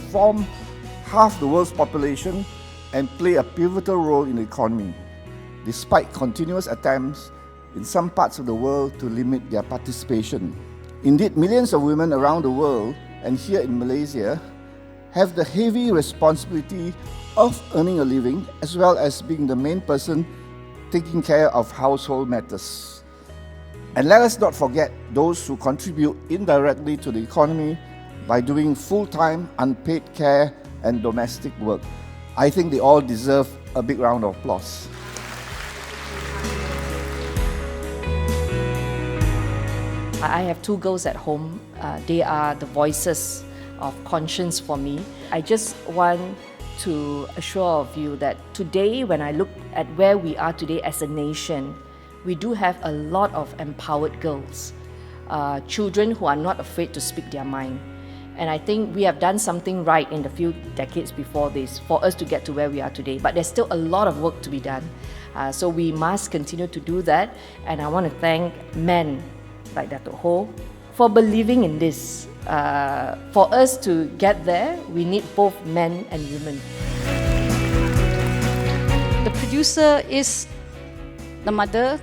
form half the world's population and play a pivotal role in the economy, despite continuous attempts in some parts of the world to limit their participation. Indeed, millions of women around the world and here in Malaysia have the heavy responsibility of earning a living as well as being the main person taking care of household matters. And let us not forget those who contribute indirectly to the economy by doing full-time unpaid care and domestic work. I think they all deserve a big round of applause. I have two girls at home. They are the voices of conscience for me. I just want to assure of you that today, when I look at where we are today as a nation, we do have a lot of empowered girls, children who are not afraid to speak their mind. And I think we have done something right in the few decades before this for us to get to where we are today. But there's still a lot of work to be done. So we must continue to do that. And I want to thank men like Dato' Ho for believing in this. For us to get there, we need both men and women. The producer is the mother,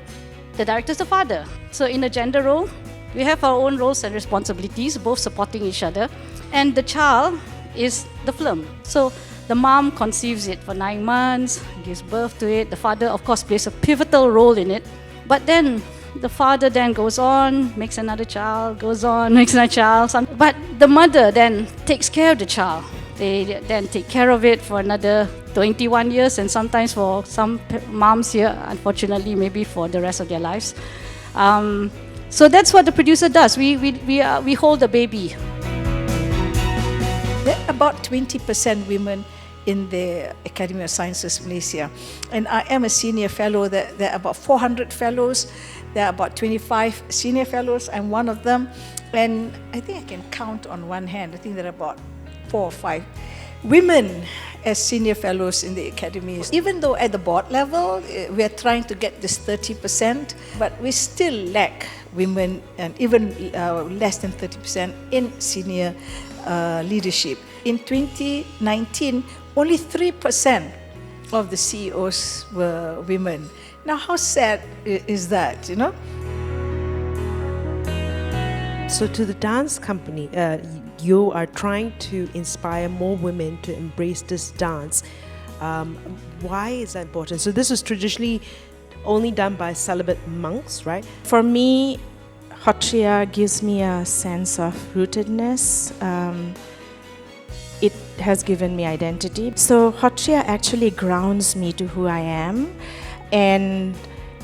the director is the father. So in a gender role, we have our own roles and responsibilities, both supporting each other. And the child is the film. So the mom conceives it for 9 months, gives birth to it. The father, of course, plays a pivotal role in it. But then the father then goes on, makes another child, goes on, makes another child. But the mother then takes care of the child. They then take care of it for another 21 years, and sometimes for some moms here, unfortunately, maybe for the rest of their lives. So that's what the producer does. We hold the baby. There are about 20% women in the Academy of Sciences Malaysia. And I am a senior fellow. There are about 400 fellows. There are about 25 senior fellows. I'm one of them. And I think I can count on one hand. I think there are about 4 or 5 women as senior fellows in the academies. Even though at the board level, we are trying to get this 30%, but we still lack women, and even less than 30% in senior leadership. In 2019, only 3% of the CEOs were women. Now, how sad is that, you know? So to the dance company, you are trying to inspire more women to embrace this dance. Why is that important? So this is traditionally only done by celibate monks, right? For me, Hotria gives me a sense of rootedness. It has given me identity. So Hotria actually grounds me to who I am. And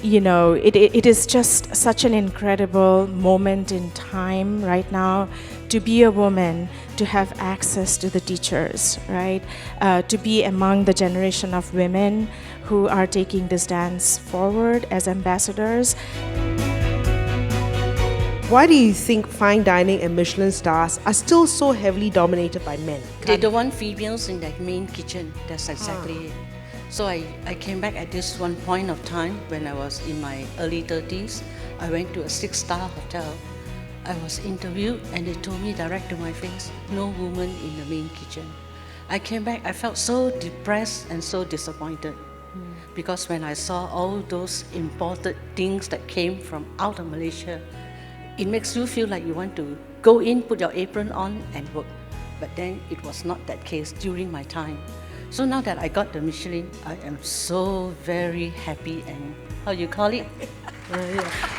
you know, it is just such an incredible moment in time right now to be a woman, to have access to the teachers, right? To be among the generation of women who are taking this dance forward as ambassadors. Why do you think fine dining and Michelin stars are still so heavily dominated by men? They don't want females in that main kitchen. That's exactly it. So I came back at this one point of time when I was in my early 30s. I went to a 6-star hotel. I was interviewed and they told me direct to my face, no woman in the main kitchen. I came back, I felt so depressed and so disappointed. Because when I saw all those imported things that came from out of Malaysia, it makes you feel like you want to go in, put your apron on and work. But then it was not that case during my time. So now that I got the Michelin, I am so very happy and, how you call it?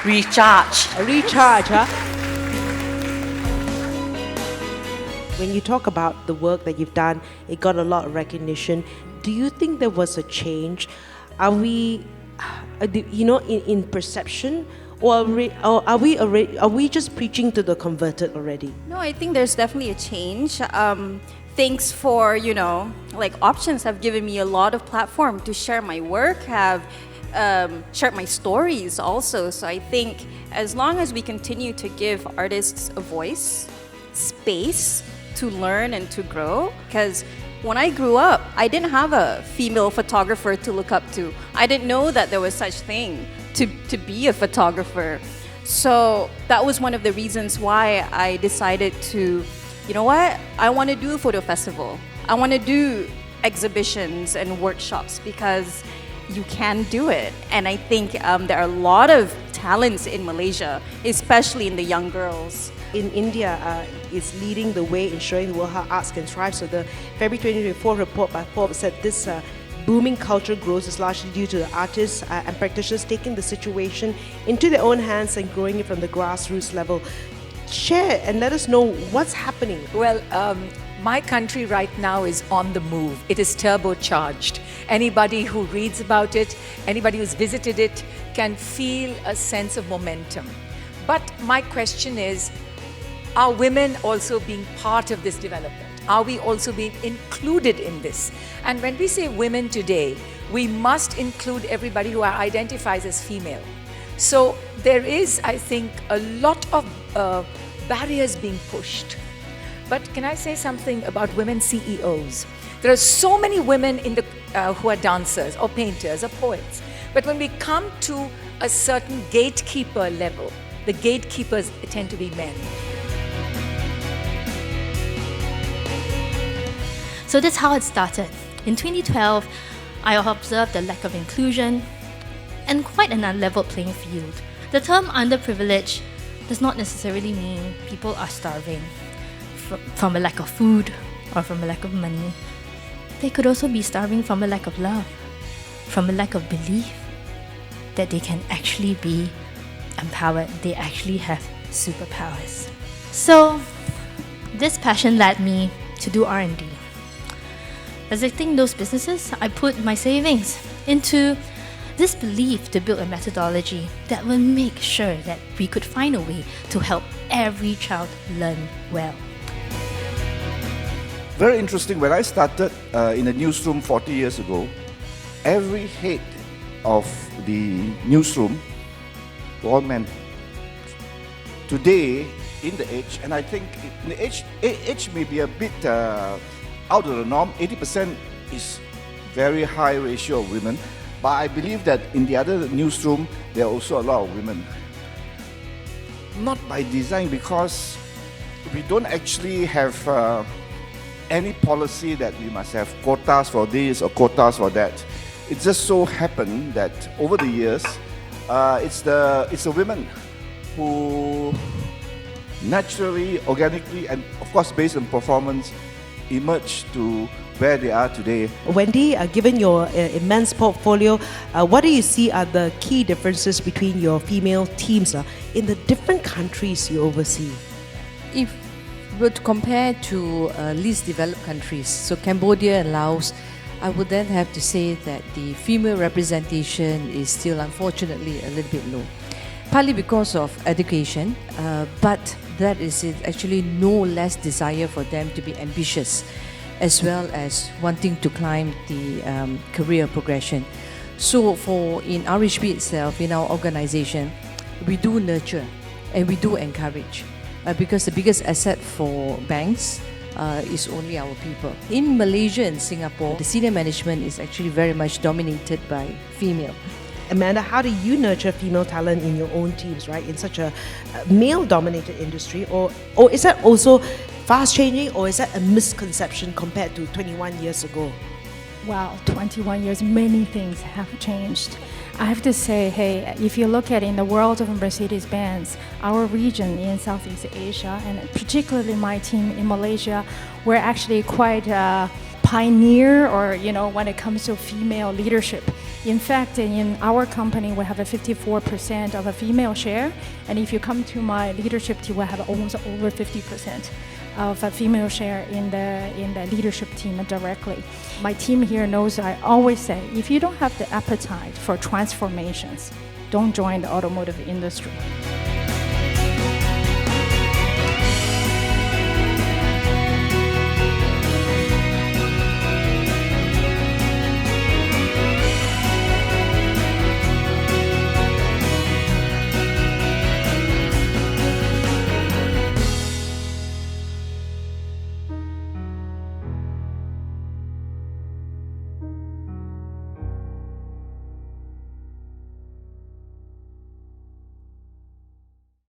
Recharge. Recharge, huh? When you talk about the work that you've done, it got a lot of recognition. Do you think there was a change? Are we, in perception, or are we just preaching to the converted already? No, I think there's definitely a change. Thanks for, options have given me a lot of platform to share my work, have shared my stories also. So I think as long as we continue to give artists a voice, space to learn and to grow, because when I grew up, I didn't have a female photographer to look up to. I didn't know that there was such thing to be a photographer. So that was one of the reasons why I decided to you know what, I want to do a photo festival. I want to do exhibitions and workshops because you can do it. And I think there are a lot of talents in Malaysia, especially in the young girls. In India, is leading the way in showing the world how arts can thrive. So the February 2024 report by Forbes said this booming cultural growth is largely due to the artists and practitioners taking the situation into their own hands and growing it from the grassroots level. Share and let us know what's happening. Well, my country right now is on the move. It is turbocharged. Anybody who reads about it, anybody who's visited it, can feel a sense of momentum. But my question is, are women also being part of this development? Are we also being included in this? And when we say women today, we must include everybody who identifies as female. So there is, I think, a lot of barriers being pushed. But can I say something about women CEOs? There are so many women in the, who are dancers or painters or poets. But when we come to a certain gatekeeper level, the gatekeepers tend to be men. So that's how it started. In 2012, I observed the lack of inclusion and quite an unleveled playing field. The term underprivileged does not necessarily mean people are starving from a lack of food or from a lack of money. They could also be starving from a lack of love, from a lack of belief that they can actually be empowered, they actually have superpowers. So this passion led me to do R&D. Exiting those businesses, I put my savings into this belief to build a methodology that will make sure that we could find a way to help every child learn well. Very interesting. When I started in the newsroom 40 years ago, every head of the newsroom were all men. Today, in the age, and I think in the age may be a bit out of the norm, 80% is very high ratio of women, but I believe that in the other newsroom, there are also a lot of women. Not by design, because we don't actually have any policy that we must have quotas for this or quotas for that. It just so happened that over the years, it's the women who naturally, organically, and of course based on performance, emerge to where they are today. Wendy, given your immense portfolio, what do you see are the key differences between your female teams in the different countries you oversee? If we were to compare to least developed countries, so Cambodia and Laos, I would then have to say that the female representation is still unfortunately a little bit low. Partly because of education, but that is actually no less desire for them to be ambitious, as well as wanting to climb the career progression. So in RHB itself, in our organization, we do nurture and we do encourage, because the biggest asset for banks is only our people. In Malaysia and Singapore, the senior management is actually very much dominated by female. Amanda, how do you nurture female talent in your own teams, right, in such a male-dominated industry? Or is that also fast-changing, or is that a misconception compared to 21 years ago? Wow, 21 years, many things have changed. I have to say, hey, if you look at in the world of Mercedes-Benz, our region in Southeast Asia, and particularly my team in Malaysia, we're actually quite pioneer, or when it comes to female leadership. In fact, in our company, we have a 54% of a female share, and if you come to my leadership team, we have almost over 50% of a female share in the leadership team directly. My team here knows I always say, if you don't have the appetite for transformations, don't join the automotive industry.